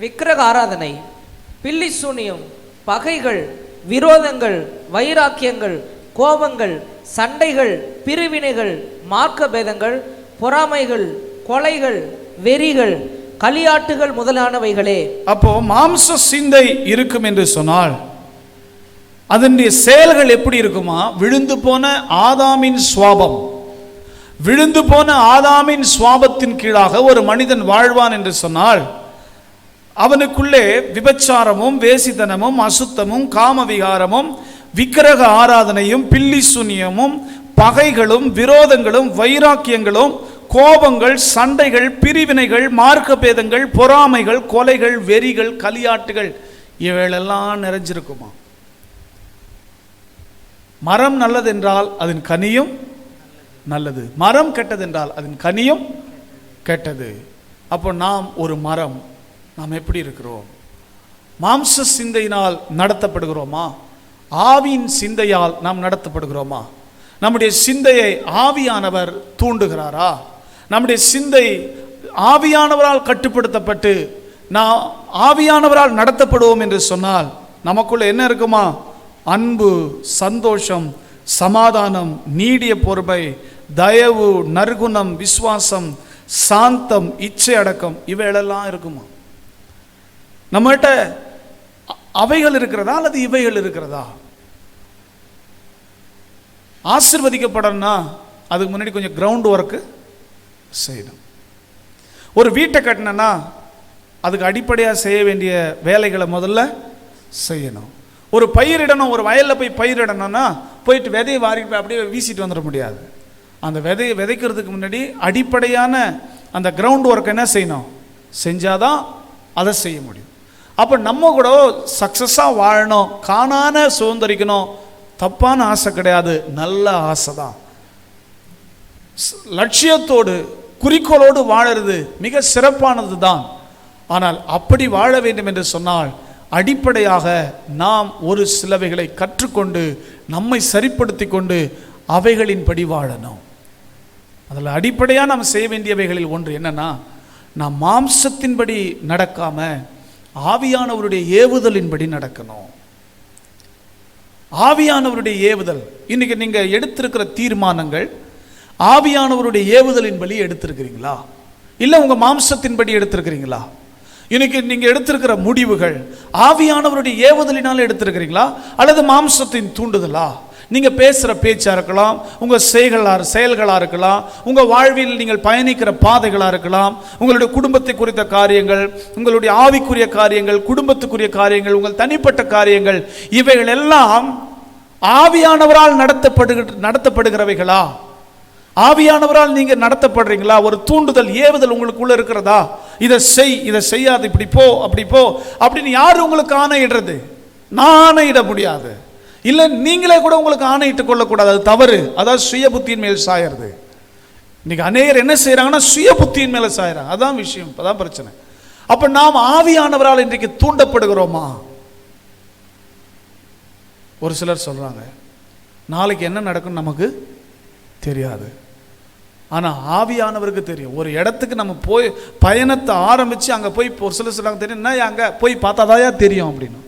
விக்கிரக ஆராதனை, பில்லி சூனியம், பகைகள், விரோதங்கள், வைராக்கியங்கள், கோபங்கள், சண்டைகள், பிரிவினைகள், மார்க்க பேதங்கள், பொறாமைகள், கொலைகள், வெறிகள், களியாட்டுகள் முதலானவைகளே. அப்போ மாம்ச சிந்தை இருக்கும் என்று சொன்னால் அதனுடைய செயல்கள் எப்படி இருக்குமா? விழுந்து போன ஆதாமின் சுவாபம், விழுந்து போன ஆதாமின் சுவாபத்தின் கீழாக ஒரு மனிதன் வாழ்வான் என்று சொன்னால் அவனுக்குள்ளே விபச்சாரமும், வேசித்தனமும், அசுத்தமும், காமவிகாரமும், விக்கிரக ஆராதனையும், பில்லி சூனியமும், பகைகளும், விரோதங்களும், வைராக்கியங்களும், கோபங்கள், சண்டைகள், பிரிவினைகள், மார்க்க பேதங்கள், பொறாமைகள், கொலைகள், வெறிகள், களியாட்டுகள் இவைகளெல்லாம் நிறைஞ்சிருக்குமா? மரம் நல்லதென்றால் அதன் கனியும் நல்லது, மரம் கெட்டதென்றால் அதன் கனியும் கெட்டது. அப்போ நாம் ஒரு மரம், நாம் எப்படி இருக்கிறோம்? மாம்ச சிந்தையினால் நடத்தப்படுகிறோமா? ஆவியின் சிந்தையால் நாம் நடத்தப்படுகிறோமா? நம்முடைய சிந்தையை ஆவியானவர் தூண்டுகிறாரா? நம்முடைய சிந்தை ஆவியானவரால் கட்டுப்படுத்தப்பட்டு நாம் ஆவியானவரால் நடத்தப்படுவோம் என்று சொன்னால் நமக்குள்ள என்ன இருக்குமா? அன்பு, சந்தோஷம், சமாதானம், நீடிய பொறுமை, தயவு, நற்குணம், விசுவாசம், சாந்தம், இச்சை அடக்கம் இவைகளெல்லாம் இருக்குமா? நம்மகிட்ட அவைகள் இருக்கிறதா அல்லது இவைகள் இருக்கிறதா? ஆசீர்வதிக்கப்படணும்னா அதுக்கு முன்னாடி கொஞ்சம் கிரவுண்ட் ஒர்க்கு செய்யணும். ஒரு வீட்டை கட்டினா அதுக்கு அடிப்படையாக செய்ய வேண்டிய வேலைகளை முதல்ல செய்யணும். ஒரு பயிரிடணும், ஒரு வயலில் போய் பயிரிடணும்னா போயிட்டு விதையை வாரிட்டு அப்படியே வீசிட்டு வந்துட முடியாது. அந்த விதையை விதைக்கிறதுக்கு முன்னாடி அடிப்படையான அந்த கிரவுண்ட் ஒர்க் என்ன செய்யணும்? செஞ்சாதான் அதை செய்ய முடியும். அப்போ நம்ம கூட சக்ஸஸாக வாழணும், காணான சுதந்திரிக்கணும், தப்பான ஆசை கிடையாது, நல்ல ஆசை தான். லட்சியத்தோடு குறிக்கோளோடு வாழறது மிக சிறப்பானது தான். ஆனால் அப்படி வாழ வேண்டும் என்று சொன்னால் அடிப்படையாக நாம் ஒரு சிலவைகளை கற்றுக்கொண்டு நம்மை சரிப்படுத்தி கொண்டு அவைகளின்படி வாழணும். அதில் அடிப்படையாக நாம் செய்ய வேண்டியவைகளில் ஒன்று என்னன்னா, நாம் மாம்சத்தின்படி நடக்காம ஆவியானவருடைய ஏவுதலின்படி நடக்கணும். ஆவியானவருடைய ஏவுதல், இன்னைக்கு நீங்க எடுத்திருக்கிற தீர்மானங்கள் ஆவியானவருடைய ஏவுதலின்படி எடுத்திருக்கிறீங்களா? இல்லை உங்க மாம்சத்தின்படி எடுத்திருக்கிறீங்களா? இன்னைக்கு நீங்க எடுத்திருக்கிற முடிவுகள் ஆவியானவருடைய ஏவுதலினால் எடுத்திருக்கிறீங்களா அல்லது மாம்சத்தின் தூண்டுதலா? நீங்க பேசுற பேச்சா இருக்கலாம், உங்க செயல்களா இருக்கலாம், உங்க வாழ்வில் நீங்கள் பயணிக்கிற பாதைகளா இருக்கலாம், உங்களுடைய குடும்பத்தை குறித்த காரியங்கள், உங்களுடைய ஆவிக்குரிய காரியங்கள், குடும்பத்துக்குரிய காரியங்கள், உங்கள் தனிப்பட்ட காரியங்கள், இவைகள் எல்லாம் ஆவியானவரால் நடத்தப்படுகிறவைகளா? ஆவியானவரால் நீங்க நடத்தப்படுறீங்களா? ஒரு தூண்டுதல், ஏவுதல் உங்களுக்குள்ள இருக்கிறதா? இதை செய், இதை செய்யாது, இப்படி போ, அப்படி போ அப்படின்னு யாரு உங்களுக்கு ஆணையிடுறது? நான் ஆணையிட முடியாது. இல்லை நீங்களே கூட உங்களுக்கு ஆணையிட்டு கொள்ளக்கூடாது, அது தவறு. அதாவது சுய புத்தியின் மேல் சாயறது. இன்னைக்கு அநேகர் என்ன செய்யறாங்கன்னா சுய புத்தியின் மேல சாயறாங்க. அதான் விஷயம், அதான் பிரச்சனை. அப்ப நாம் ஆவியானவரால் இன்றைக்கு தூண்டப்படுகிறோமா? ஒரு சிலர் சொல்றாங்க நாளைக்கு என்ன நடக்கும் நமக்கு தெரியாது, ஆனா ஆவியானவருக்கு தெரியும். ஒரு இடத்துக்கு நம்ம போய் பயணத்தை ஆரம்பிச்சு அங்க போய் ஒரு சிலர் சொல்றாங்க தெரியும், என்ன அங்க போய் பார்த்தாதாயா தெரியும் அப்படின்னு.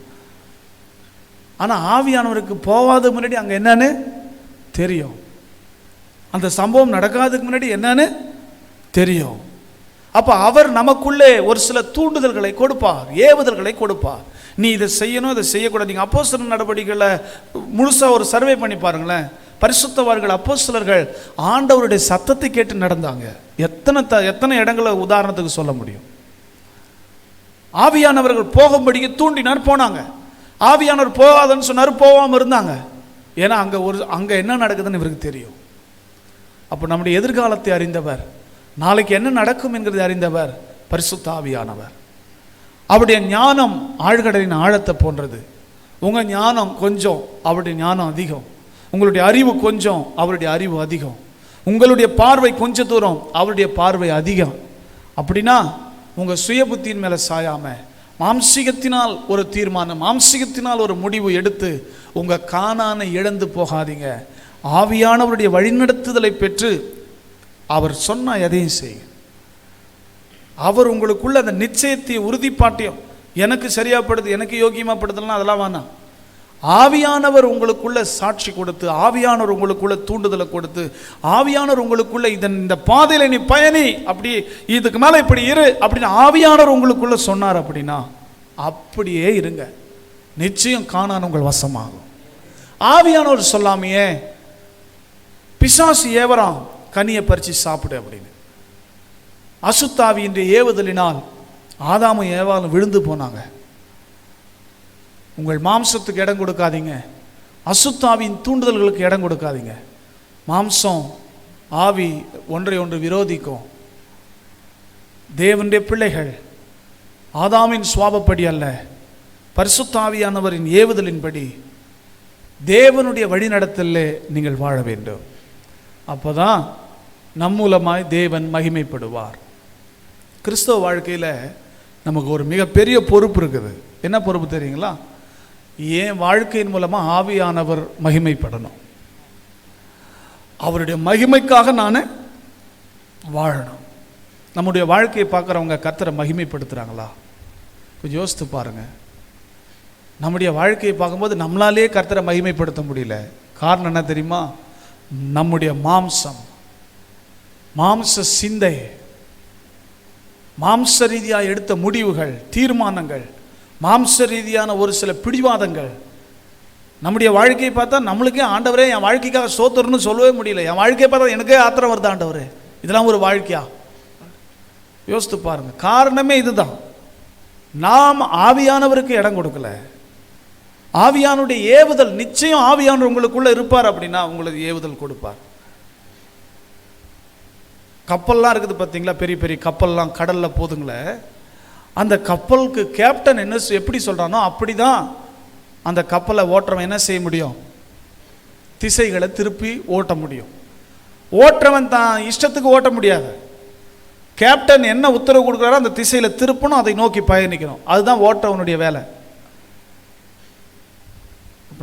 ஆனா ஆவியானவருக்கு போகாத முன்னாடி அங்க என்னன்னு தெரியும், அந்த சம்பவம் நடக்காததுக்கு முன்னாடி என்னன்னு தெரியும். அப்ப அவர் நமக்குள்ளே ஒரு சில தூண்டுதல்களை கொடுப்பார், ஏவுதல்களை கொடுப்பார். நீ இதை செய்யணும், இதை செய்யக்கூடாது. நீங்க அப்போஸ்தலர் நடவடிக்கைகளை முழுசா ஒரு சர்வே பண்ணி பாருங்களேன். பரிசுத்தவான்கள், அப்போஸ்தலர்கள் ஆண்டவருடைய சத்தத்தை கேட்டு நடந்தாங்க. எத்தனை இடங்களை உதாரணத்துக்கு சொல்ல முடியும்? ஆவியானவர்கள் போகும்படிக்கு தூண்டினார், போனாங்க. ஆவியானவர் போகாதன்னு சொன்னார், போகாம இருந்தாங்க. ஏன்னா அங்க என்ன நடக்குதுன்னு இவருக்கு தெரியும். அப்போ நம்முடைய எதிர்காலத்தை அறிந்தவர், நாளைக்கு என்ன நடக்கும் என்கிறதை அறிந்தவர் பரிசுத்த ஆவியானவர். அவருடைய ஞானம் ஆழ்கடலின் ஆழத்தை போன்றது. உங்க ஞானம் கொஞ்சம், அவருடைய ஞானம் அதிகம். உங்களுடைய அறிவு கொஞ்சம், அவருடைய அறிவு அதிகம். உங்களுடைய பார்வை கொஞ்ச தூரம், அவருடைய பார்வை அதிகம். அப்படின்னா உங்கள் சுய புத்தியின் மேலே சாயாமல் மாம்சீகத்தினால் ஒரு தீர்மானம், மாம்சீகத்தினால் ஒரு முடிவு எடுத்து உங்கள் கானானை இழந்து போகாதீங்க. ஆவியானவருடைய வழிநடத்துதலை பெற்று அவர் சொன்ன எதையும் செய்ய. அவர் உங்களுக்குள்ள அந்த நிச்சயத்தை உறுதிப்பாட்டையும், எனக்கு சரியாப்படுது, எனக்கு யோகியமாப்படுதலாம், அதெல்லாம் வேணாம். ஆவியானவர் உங்களுக்குள்ள சாட்சி கொடுத்து, ஆவியானவர் உங்களுக்குள்ள தூண்டுதலை கொடுத்து, ஆவியானவர் உங்களுக்குள்ள இந்த பாதையில் நீ பயணி, அப்படி இதுக்கு மேலே இப்படி இரு அப்படின்னு ஆவியானவர் உங்களுக்குள்ள சொன்னார் அப்படின்னா அப்படியே இருங்க. நிச்சயம் காணான் உங்கள் வசமாகும். ஆவியானவர் சொல்லாமையே பிசாசு ஏவரான் கனியை பறித்து சாப்பிடு அப்படின்னு. அசுத்தாவியின் ஏவுதலினால் ஆதாமும் ஏவாலும் விழுந்து போனாங்க. உங்கள் மாம்சத்துக்கு இடம் கொடுக்காதீங்க. அசுத்தாவின் தூண்டுதல்களுக்கு இடம் கொடுக்காதீங்க. மாம்சம் ஆவி ஒன்றை ஒன்று விரோதிக்கும். தேவனுடைய பிள்ளைகள் ஆதாமின் சுவாபப்படி அல்ல, பரிசுத்தாவியானவரின் ஏவுதலின்படி தேவனுடைய வழிநடத்தலே நீங்கள் வாழ வேண்டும். அப்போதான் நம் மூலமாய் தேவன் மகிமைப்படுவார். கிறிஸ்தவ வாழ்க்கையில் நமக்கு ஒரு மிகப்பெரிய பொறுப்பு இருக்குது. என்ன பொறுப்பு தெரியுங்களா? என் வாழ்க்கையின் மூலமாக ஆவியானவர் மகிமைப்படணும். அவருடைய மகிமைக்காக நான் வாழணும். நம்முடைய வாழ்க்கையை பார்க்குறவங்க கர்த்தரை மகிமைப்படுத்துகிறாங்களா? கொஞ்சம் யோசித்து பாருங்கள். நம்முடைய வாழ்க்கையை பார்க்கும்போது நம்மளாலே கர்த்தரை மகிமைப்படுத்த முடியல. காரணம் என்ன தெரியுமா? நம்முடைய மாம்சம், மாம்ச சிந்தை, மாம்ச ரீதியாக எடுத்த முடிவுகள், தீர்மானங்கள், மாம்ச ரீதியான ஒரு சில பிடிவாதங்கள். நம்முடைய வாழ்க்கையை பார்த்தா நம்மளுக்கே ஆண்டவரே என் வாழ்க்கைக்காக சோத்தர்னு சொல்லவே முடியல. என் வாழ்க்கையை பார்த்தா எனக்கே ஆத்திரம் வருது, ஆண்டவரே இதெல்லாம் ஒரு வாழ்க்கையா? யோசித்து பாருங்க. காரணமே இதுதான். நாம் ஆவியானவருக்கு இடம் கொடுக்கல. ஆவியானுடைய ஏவுதல், நிச்சயம் ஆவியானவர் உங்களுக்குள்ள இருப்பார் அப்படின்னா உங்களுக்கு ஏவுதல் கொடுப்பார். கப்பல்லாம் இருக்குது பார்த்தீங்களா? பெரிய பெரிய கப்பல்லாம் கடலில் போதுங்களே. அந்த கப்பலுக்கு கேப்டன் என்ன எப்படி சொல்கிறானோ அப்படி தான் அந்த கப்பலை ஓட்டுறவன் என்ன செய்ய முடியும்? திசைகளை திருப்பி ஓட்ட முடியும். ஓட்டுறவன் தான் இஷ்டத்துக்கு ஓட்ட முடியாது. கேப்டன் என்ன உத்தரவு கொடுக்குறாரோ அந்த திசையில் திருப்பணும், அதை நோக்கி பயணிக்கணும். அதுதான் ஓட்டுறவனுடைய வேலை.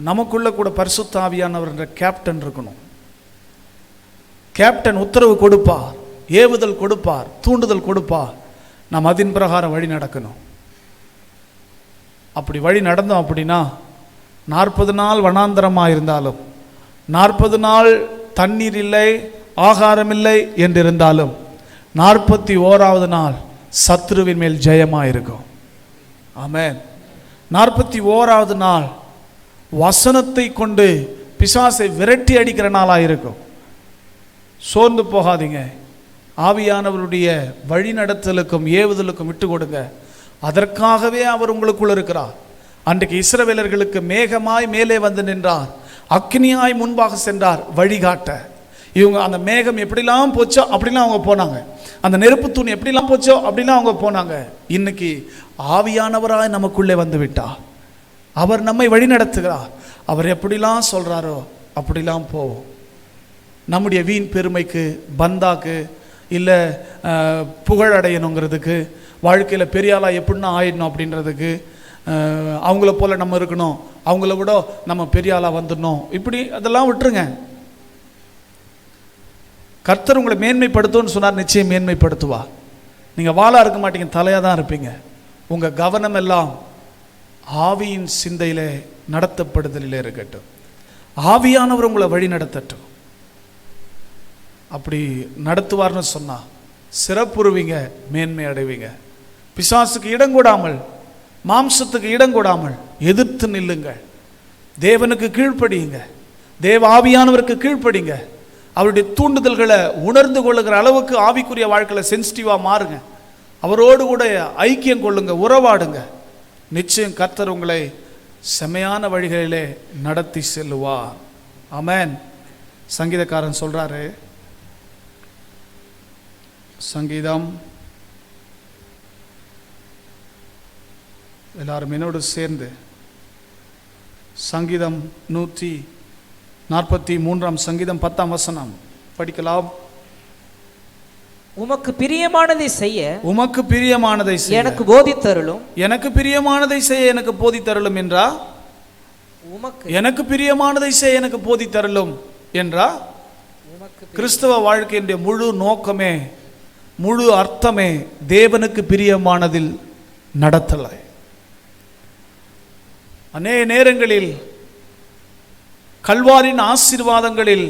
நமக்குள்ள கூட பரிசுத்த ஆவியானவர் என்ற கேப்டன் இருக்கணும். கேப்டன் உத்தரவு கொடுப்பார், ஏவுதல் கொடுப்பார், தூண்டுதல் கொடுப்பார். நாம் அதன் பிரகாரம் வழி நடக்கணும். அப்படி வழி நடந்தோம் அப்படின்னா 40 நாள் வனாந்தரமாக இருந்தாலும், 40 நாள் தண்ணீர் இல்லை, ஆகாரம் இல்லை என்றிருந்தாலும் 41வது நாள் சத்ருவின் மேல் ஜெயமாக இருக்கும். ஆமென். 41வது நாள் வசனத்தை கொண்டு பிசாசை விரட்டி அடிக்கிற நாளாக இருக்கும். சோர்ந்து போகாதீங்க. ஆவியானவருடைய வழி நடத்தலுக்கும் ஏவுதலுக்கும் விட்டு கொடுங்க. அதற்காகவே அவர் உங்களுக்குள்ள இருக்கிறார். அன்றைக்கு இஸ்ரவேலர்களுக்கு மேகமாய் மேலே வந்து நின்றார், அக்னியாய் முன்பாக சென்றார் வழிகாட்ட. இவங்க அந்த மேகம் எப்படிலாம் போச்சோ அப்படிலாம் அவங்க போனாங்க. அந்த நெருப்பு தூண் எப்படிலாம் போச்சோ அப்படிலாம் அவங்க போனாங்க. இன்னைக்கு ஆவியானவராய் நமக்குள்ளே வந்து விட்டார். அவர் நம்மை வழி நடத்துகிறார். அவர் எப்படிலாம் சொல்கிறாரோ அப்படிலாம் போவோம். நம்முடைய வீண் பெருமைக்கு, பந்தாக்கு, இல்லை புகழடையணுங்கிறதுக்கு, வாழ்க்கையில் பெரிய ஆளாக எப்படின்னா ஆயிடணும் அப்படின்றதுக்கு, அவங்கள போல் நம்ம இருக்கணும், அவங்கள விட நம்ம பெரிய ஆளாக வந்துடணும், இப்படி அதெல்லாம் விட்டுருங்க. கர்த்தர் உங்களை மேன்மைப்படுத்தும்னு சொன்னார், நிச்சயம் மேன்மைப்படுத்துவா. நீங்கள் வாளாக இருக்க மாட்டீங்க, தலையாக தான் இருப்பீங்க. உங்கள் கவனம் எல்லாம் ஆவியின் சிந்தையில் நடத்தப்படுதலில் இருக்கட்டும். ஆவியானவர் உங்களை வழி நடத்தட்டும். அப்படி நடத்துவார்னு சொன்னால் சிறப்புறுவீங்க, மேன்மை அடைவீங்க. பிசாசுக்கு இடம் கொடாமல், மாம்சத்துக்கு இடம் கொடாமல் எதிர்த்து நில்லுங்கள். தேவனுக்கு கீழ்ப்படியுங்க, தேவ ஆவியானவருக்கு கீழ்ப்படிங்க. அவருடைய தூண்டுதல்களை உணர்ந்து கொள்ளுகிற அளவுக்கு ஆவிக்குரிய வாழ்க்கையில் சென்சிட்டிவாக மாறுங்க. அவரோடு கூட ஐக்கியம் கொள்ளுங்க, உறவாடுங்க. நிச்சயம் கர்த்தர் உங்களை செமையான வழிகளிலே நடத்தி செல்லுவார். ஆமென். சங்கீதக்காரன் சொல்றாரு, சங்கீதம், எல்லாரும் என்னோடு சேர்ந்து சங்கீதம் 143 சங்கீதம் 10 வசனம் படிக்கலாம். உமக்கு பிரியமானதை செய்ய உமக்கு பிரியமானதை செய்ய எனக்கு போதித்தருளும். எனக்கு பிரியமானதை செய்ய எனக்கு போதித்தருளும் என்றா? உமக்கு எனக்கு பிரியமானதை செய்ய எனக்கு போதித்தருளும் என்றா? கிறிஸ்தவ வாழ்க்கையினுடைய முழு நோக்கமே, முழு அர்த்தமே தேவனுக்கு பிரியமானதில் நடத்தலை. அநேக நேரங்களில் கல்வாரின் ஆசீர்வாதங்களில்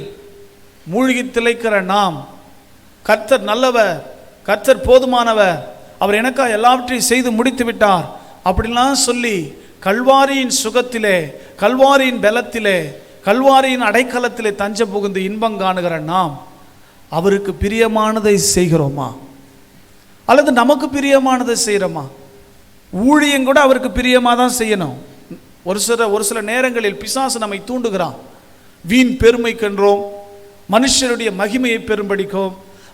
மூழ்கி திளைக்கிற நாம், கர்த்தர் நல்லவர், கர்த்தர் போதுமானவர், அவர் எனக்காக எல்லாவற்றையும் செய்து முடித்து விட்டார் அப்படிலாம் சொல்லி கல்வாரியின் சுகத்திலே, கல்வாரியின் பலத்திலே, கல்வாரியின் அடைக்கலத்திலே தஞ்ச புகுந்து இன்பம் காணுகிற நாம் அவருக்கு பிரியமானதை செய்கிறோமா அல்லது நமக்கு பிரியமானதை செய்கிறோமா? ஊழியம் கூட அவருக்கு பிரியமாக தான் செய்யணும். ஒரு சில நேரங்களில் பிசாசு நம்மை தூண்டுகிறான். வீண் பெருமைக்கென்றோம், மனுஷருடைய மகிமையை பெரும்படிக்கும்,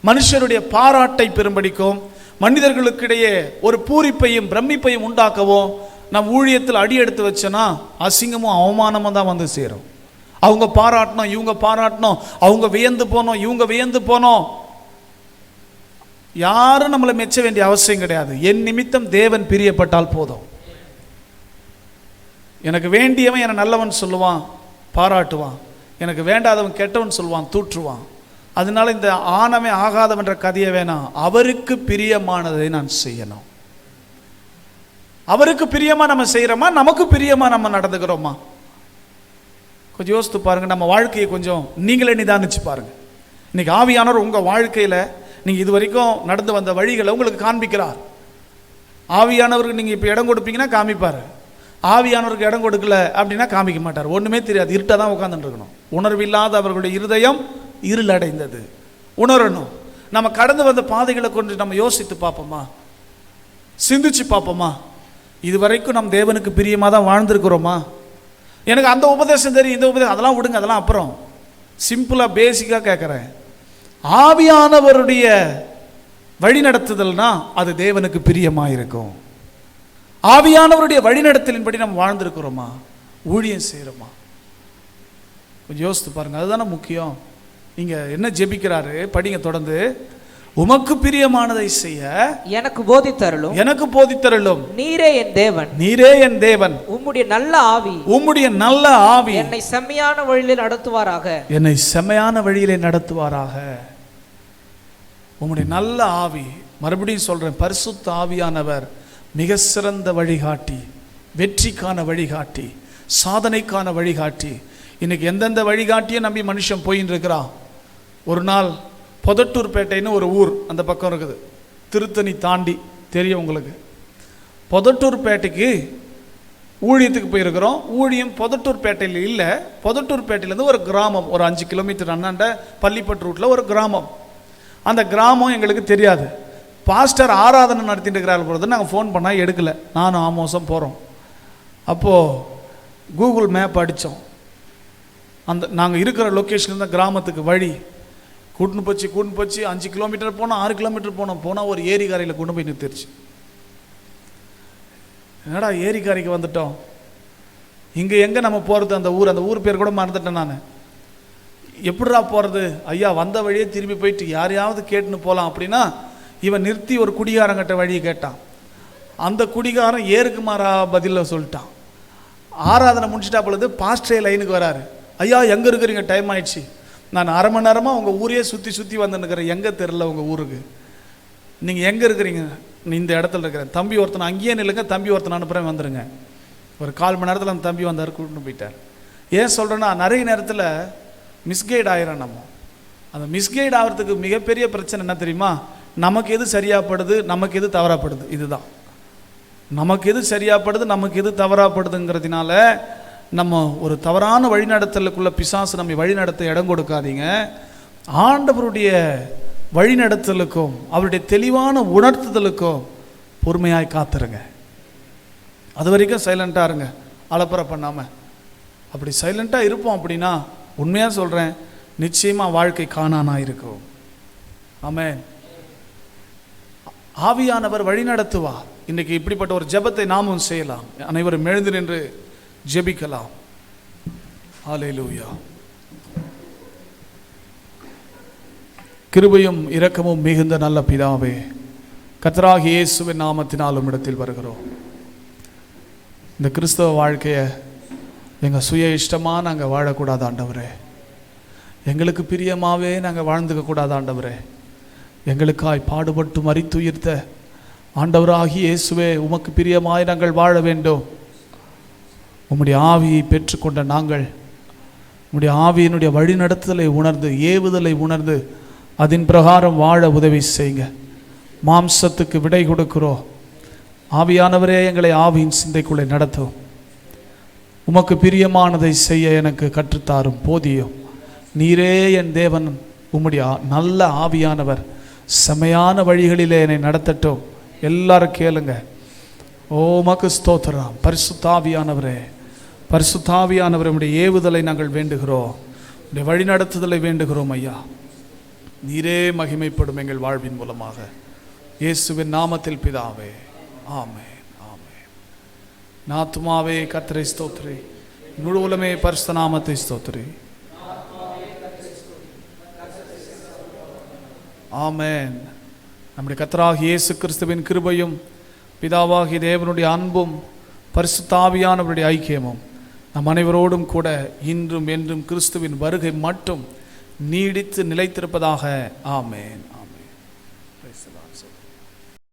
மனுஷருடைய பாராட்டை பெரும்படிக்கும், மனிதர்களுக்கிடையே ஒரு பூரிப்பையும் பிரமிப்பையும் உண்டாக்கவும் நம் ஊழியத்தில் அடி எடுத்து வச்சனா அசிங்கமும் அவமானமும் தான் வந்து சேரும். அவங்க பாராட்டணும், இவங்க பாராட்டணும், அவங்க வியந்து போனோம், இவங்க வியந்து போனோம். யாரும் நம்மளை மெச்ச வேண்டிய அவசியம் கிடையாது. என் நிமித்தம் தேவன் பிரியப்பட்டால் போதும். எனக்கு வேண்டியவன் என நல்லவன் சொல்லுவான், பாராட்டுவான். எனக்கு வேண்டாதவன் கெட்டவன் சொல்லுவான், தூற்றுவான். அதனால இந்த ஆனமே ஆகாதவன் என்ற கதையை வேணாம். அவருக்கு பிரியமானதை நான் செய்யணும். அவருக்கு பிரியமா நம்ம செய்கிறோமா, நமக்கு பிரியமா நம்ம நடந்துக்கிறோமா? கொஞ்சம் யோசித்து பாருங்க. நம்ம வாழ்க்கையை கொஞ்சம் நீங்களே நிதானிச்சு பாருங்க. இன்னைக்கு ஆவியானவர் உங்க வாழ்க்கையில நீங்க இது வரைக்கும் நடந்து வந்த வழிகளை உங்களுக்கு காண்பிக்கிறார். ஆவியானவருக்கு நீங்க இப்ப இடம் கொடுப்பீங்கன்னா காமிப்பாரு. ஆவியானவருக்கு இடம் கொடுக்கல அப்படின்னா காமிக்க மாட்டார். ஒண்ணுமே தெரியாது, இருட்டா தான் உட்கார்ந்துட்டு இருக்கணும். உணர்வில்லாத அவர்களுடைய இருதயம் இருள் அடைந்தது. உணரணும். நம்ம கடந்து வந்த பாதைகளை கொண்டு நம்ம யோசித்து பார்ப்போமா, சிந்திச்சு பார்ப்போமா? இது வரைக்கும் நம் தேவனுக்கு பிரியமாக தான் வாழ்ந்திருக்கிறோமா? எனக்கு அந்த உபதேசம் தெரியும், இந்த உபதேசம் அதெல்லாம் விடுங்க, அதெல்லாம் அப்புறம். சிம்பிளாக பேசிக்காக கேட்குறேன். ஆவியானவருடைய வழிநடத்துதல்னா அது தேவனுக்கு பிரியமாக இருக்கும். ஆவியானவருடைய வழிநடத்தலின்படி நம்ம வாழ்ந்திருக்கிறோமா, ஊழியம் செய்கிறோமா? கொஞ்சம் யோசித்து பாருங்க. அதுதானே முக்கியம். நீங்கள் என்ன ஜெபிக்கிறாரு படிங்க தொடர்ந்து. உமக்கு பிரியமானதை செய்ய எனக்கு போதித்தருளும், எனக்கு போதித்தருளும். நீரே என் தேவன், நீரே என் தேவன். உம்முடைய நல்ல ஆவி, உம்முடைய நல்ல ஆவி என்னை செம்மையான வழியிலே நடத்துவாராக, என்னை செம்மையான வழியிலே நடத்துவாராக. உம்முடைய நல்ல ஆவி, மறுபடியும் சொல்றேன், பரிசுத்த ஆவியானவர் மிக சிறந்த வழிகாட்டி, வெற்றிக்கான வழிகாட்டி, சாதனைக்கான வழிகாட்டி. இன்னைக்கு எந்தெந்த வழிகாட்டியை நம்பி மனுஷன் போயின்னு இருக்கிறான். ஒரு நாள் பொதட்டூர்பேட்டைன்னு ஒரு ஊர் அந்த பக்கம் இருக்குது, திருத்தணி தாண்டி, தெரியும் உங்களுக்கு. பொதட்டூர்பேட்டைக்கு ஊழியத்துக்கு போயிருக்கிறோம். ஊழியம் பொதட்டூர்பேட்டையில் இல்லை, பொதட்டூர்பேட்டையிலேருந்து ஒரு கிராமம், ஒரு 5 கிலோமீட்டர் அண்ணாண்ட பள்ளிப்பட்டு ரூட்டில் ஒரு கிராமம். அந்த கிராமம் எங்களுக்கு தெரியாது. பாஸ்டர் ஆராதனை நடத்திட்டு இருக்கிறார்கள் பொழுது நாங்கள் ஃபோன் பண்ணால் எடுக்கலை. நானும் ஆமோசம் போகிறோம். அப்போது கூகுள் மேப் அடித்தோம். அந்த நாங்கள் இருக்கிற லொக்கேஷன் தான் கிராமத்துக்கு வழி. கூட்டுன்னு போச்சு 5 கிலோமீட்டர் போனோம், 6 கிலோமீட்டர் போனால் ஒரு ஏரிக்கரையில் கொண்டு போய் நிறுத்திடுச்சு. என்னடா ஏரிக்கரைக்கு வந்துட்டோம், இங்கே எங்கே நம்ம போகிறது? அந்த ஊர் பேர் கூட மறந்துட்டேன் நான். எப்படிடா போகிறது? ஐயா வந்த வழியே திரும்பி போயிட்டு யாரையாவது கேட்டுன்னு போகலாம் அப்படின்னா இவன் நிறுத்தி ஒரு குடிகாரங்கிட்ட வழியை கேட்டான். அந்த குடிகாரன் ஏருக்கு மாறா பதில சொல்லிட்டான். ஆராதனை முடிச்சிட்டா பொழுது பாஸ்டரே லைனுக்கு வராரு. ஐயா எங்கே இருக்கிறீங்க, டைம் ஆயிடுச்சு. நான் 1/2 மணி நேரமாக உங்கள் ஊரையே சுற்றி வந்துன்னுக்கிறேன், எங்கே தெரில உங்கள் ஊருக்கு, நீங்கள் எங்கே இருக்கிறீங்க? இந்த இடத்துல இருக்கிறேன். தம்பி ஒருத்தனை அங்கேயே நில்லுங்க, தம்பி ஒருத்தனை அனுப்புகிறேன், வந்துடுங்க. ஒரு 1/4 மணி நேரத்தில் அந்த தம்பி வந்தார், கூட்டின்னு போயிட்டார். ஏன் சொல்கிறேன்னா, நிறைய நேரத்தில் மிஸ்கைட் ஆகிறோம் நம்ம. அந்த மிஸ்கைட் ஆகிறதுக்கு மிகப்பெரிய பிரச்சனை என்ன தெரியுமா? நமக்கு எது சரியாகப்படுது, நமக்கு எது தவறாப்படுது. இதுதான் நமக்கு எது சரியாகப்படுது, நமக்கு எது தவறாப்படுதுங்கிறதுனால நம்ம ஒரு தவறான வழிநடத்தலுக்குள்ள பிசாசு நம்ம வழிநடத்த இடம் கொடுக்காதீங்க. ஆண்டவருடைய வழிநடத்தலுக்கும் அவருடைய தெளிவான உணர்த்துதலுக்கும் பொறுமையாய் காத்துருங்க. அது வரைக்கும் சைலண்டாக இருங்க, அலப்பறை பண்ணாமல். அப்படி சைலண்டாக இருப்போம் அப்படின்னா உண்மையாக சொல்கிறேன், நிச்சயமாக வாழ்க்கை காணானாக இருக்கும். ஆமென். ஆவியானவர் வழி நடத்துவார். இன்றைக்கி இப்படிப்பட்ட ஒரு ஜெபத்தை நாமும் செய்யலாம். அனைவரும் எழுந்து நின்று ஜெபிக்கலாம். ஹல்லேலூயா. கிருபையும் இரக்கமும் மிகுந்த நல்ல பிதாவே, கர்த்தராகிய இயேசுவின் நாமத்தினால் உம்மிடத்தில் வருகிறோம். இந்த கிறிஸ்தவ வாழ்க்கையை எங்கள் சுய இஷ்டமாக நாங்கள் வாழக்கூடாது ஆண்டவரே. எங்களுக்கு பிரியமாகவே நாங்கள் வாழ்ந்துக்க கூடாது ஆண்டவரே. எங்களுக்காய் பாடுபட்டு மரித்துயிர்த்த ஆண்டவராகிய இயேசுவே, உமக்கு பிரியமாய் நாங்கள் வாழ வேண்டும். உம்முடைய ஆவியை பெற்றுக்கொண்ட நாங்கள் உம்முடைய ஆவியினுடைய வழிநடத்துதலை உணர்ந்து, ஏவுதலை உணர்ந்து, அதன் பிரகாரம் வாழ உதவி செய்யுங்க. மாம்சத்துக்கு விடை கொடுக்கிறோம். ஆவியானவரே, எங்களை ஆவியின் சிந்தைக்குள்ளே நடத்தும். உமக்கு பிரியமானதை செய்ய எனக்கு கற்றுத்தாரும், போதியும். நீரே என் தேவன், உம்முடைய நல்ல ஆவியானவர் செமையான வழிகளிலே என்னை நடத்தட்டும். எல்லாரும் கேளுங்க. ஓ உமக்கு ஸ்தோத்திரம். பரிசுத்தாவியானவரே, பரிசுத்தாவியானவரே, உம்முடைய ஏவுதலை நாங்கள் வேண்டுகிறோம். உம்முடைய வழிநடத்துதலை வேண்டுகிறோம் ஐயா. நீரே மகிமைப்படும் எங்கள் வாழ்வின் மூலமாக. இயேசுவின் நாமத்தில் பிதாவே, ஆமென், ஆமென். நாத்துமாவே கர்த்தரை ஸ்தோத்திரி, முழு உலகமே பரிசுத்த நாமத்தை ஸ்தோத்திரி. ஆமென். நம்முடைய கர்த்தராகிய இயேசு கிறிஸ்துவின் கிருபையும் பிதாவாகிய தேவனுடைய அன்பும் பரிசுத்த ஆவியானவருடைய ஐக்கியமும் நம் அனைவரோடும் கூட இன்றும் என்றும் கிறிஸ்துவின் வருகை மட்டும் நீடித்து நிலைத்திருப்பதாக. ஆமென், ஆமென்.